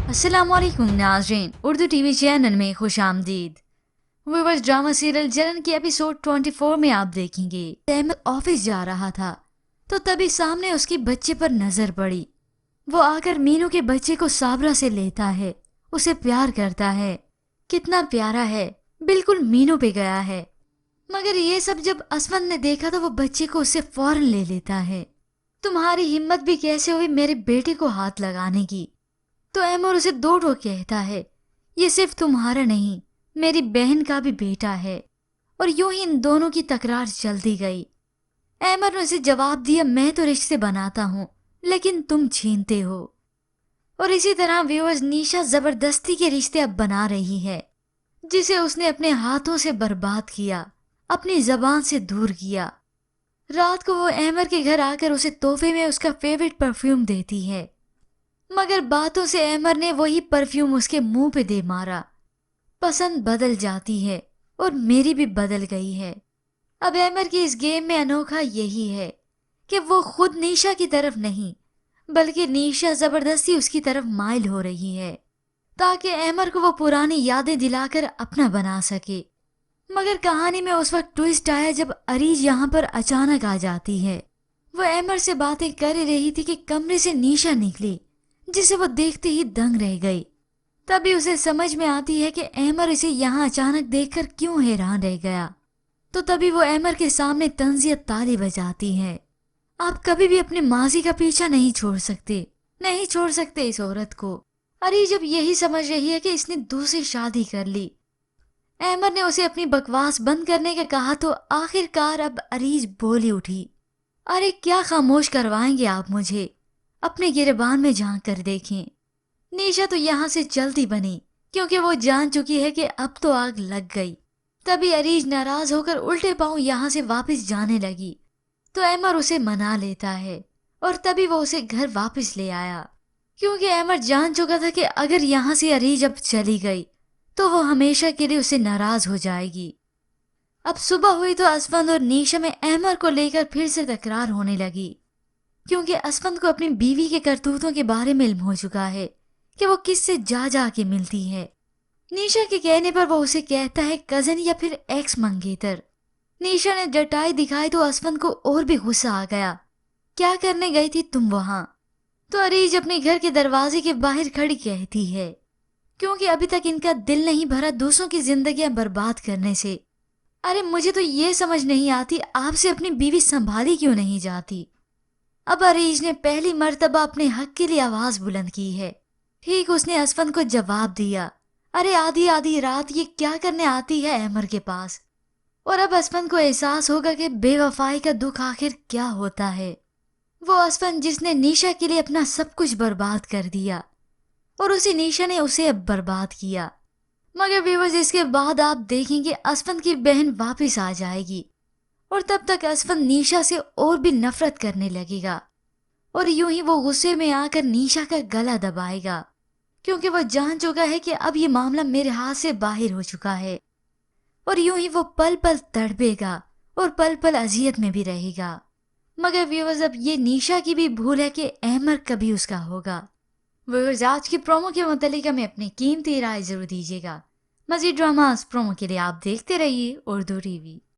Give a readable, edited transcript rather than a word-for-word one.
अस्सलाम वालेकुम नाज़रीन, उर्दू टीवी चैनल में खुश आमदीद। व्यूअर्स, ड्रामा सीरियल जलन के एपिसोड 24 में आप देखेंगे अहमद ऑफिस जा रहा था तो तभी सामने उसके बच्चे पर नजर पड़ी। वो आकर मीनू के बच्चे को साबरा से लेता है, उसे प्यार करता है। कितना प्यारा है, बिल्कुल मीनू पे गया है। मगर ये सब जब असमत ने देखा तो वो बच्चे को उससे फौरन ले लेता है। तुम्हारी हिम्मत भी कैसे हुई मेरे बेटे को हाथ लगाने की? तो अहमर उसे दो टोक कहता है, ये सिर्फ तुम्हारा नहीं, मेरी बहन का भी बेटा है। और यूं ही इन दोनों की तकरार चलती गई। अहमर ने उसे जवाब दिया, मैं तो रिश्ते बनाता हूँ लेकिन तुम छीनते हो। और इसी तरह व्यूअर्स, निशा जबरदस्ती के रिश्ते अब बना रही है, जिसे उसने अपने हाथों से बर्बाद किया, अपनी जबान से दूर किया। रात को वो अहमर के घर आकर उसे तोहफे में उसका फेवरेट परफ्यूम देती है, मगर बातों से अहमर ने वही परफ्यूम उसके मुंह पे दे मारा। पसंद बदल जाती है और मेरी भी बदल गई है। अब अहमर की इस गेम में अनोखा यही है कि वो खुद निशा की तरफ नहीं, बल्कि निशा जबरदस्ती उसकी तरफ माइल हो रही है ताकि अहमर को वो पुरानी यादें दिलाकर अपना बना सके। मगर कहानी में उस वक्त ट्विस्ट आया जब अरीज यहाँ पर अचानक आ जाती है। वो अहमर से बातें कर रही थी कि कमरे से निशा निकली, जिसे वो देखते ही दंग रह गई। तभी उसे समझ में आती है कि अहमर इसे यहाँ अचानक देखकर क्यों हैरान रह गया। तो तभी वो अहमर के सामने तंजियत ताली बजाती है। आप कभी भी अपने माजी का पीछा नहीं छोड़ सकते, नहीं छोड़ सकते इस औरत को। अरे जब यही समझ रही है कि इसने दूसरी शादी कर ली। अहमर ने उसे अपनी बकवास बंद करने का कहा तो आखिरकार अब अरीज बोली उठी, अरे क्या खामोश करवाएंगे आप मुझे? अपने गिरबान में झांक कर देखें। निशा तो यहाँ से जल्दी बनी क्योंकि वो जान चुकी है कि अब तो आग लग गई। तभी अरीज नाराज होकर उल्टे पांव यहाँ से वापस जाने लगी तो अहमर उसे मना लेता है और तभी वो उसे घर वापस ले आया, क्योंकि अहमर जान चुका था कि अगर यहाँ से अरीज अब चली गई तो वो हमेशा के लिए उसे नाराज हो जाएगी। अब सुबह हुई तो असफंद और निशा में अहमर को लेकर फिर से तकरार होने लगी, क्योंकि असफंद को अपनी बीवी के करतूतों के बारे में इल्म हो चुका है कि वो किससे जा जा के मिलती है। निशा के कहने पर वो उसे कहता है कजन या फिर एक्स मंगेतर। निशा ने डटाई दिखाई तो असफंद को और भी गुस्सा आ गया, क्या करने गई थी तुम वहां? तो अरीज अपने घर के दरवाजे के बाहर खड़ी कहती है, क्योंकि अभी तक इनका दिल नहीं भरा दूसरों की जिंदगियां बर्बाद करने से। अरे मुझे तो ये समझ नहीं आती आपसे अपनी बीवी संभाली क्यों नहीं जाती। अब अरीज ने पहली मर्तबा अपने हक के लिए आवाज बुलंद की है। ठीक उसने असफंद को जवाब दिया, अरे आधी आधी रात ये क्या करने आती है अहमर के पास? और अब असफंद को एहसास होगा कि बेवफाई का दुख आखिर क्या होता है। वो असफंद जिसने निशा के लिए अपना सब कुछ बर्बाद कर दिया और उसी निशा ने उसे अब बर्बाद किया। मगर व्यूअर्स, इसके बाद आप देखेंगे असफंद की बहन वापस आ जाएगी और तब तक असफंद निशा से और भी नफरत करने लगेगा और यूं ही वो गुस्से में आकर निशा का गला दबाएगा, क्योंकि वो जान चुका है कि अब ये मामला मेरे हाथ से बाहर हो चुका है। और यूं ही वो पल पल तड़पेगा और पल पल अजियत में भी रहेगा। मगर व्यूअर्स, अब ये निशा की भी भूल है कि अहमर कभी उसका होगा। व्यूअर्स, आज की प्रोमो के मुतालिक हमें अपनी कीमती राय जरूर दीजिएगा। मजीद ड्रामास प्रोमो के लिए आप देखते रहिए उर्दू टीवी।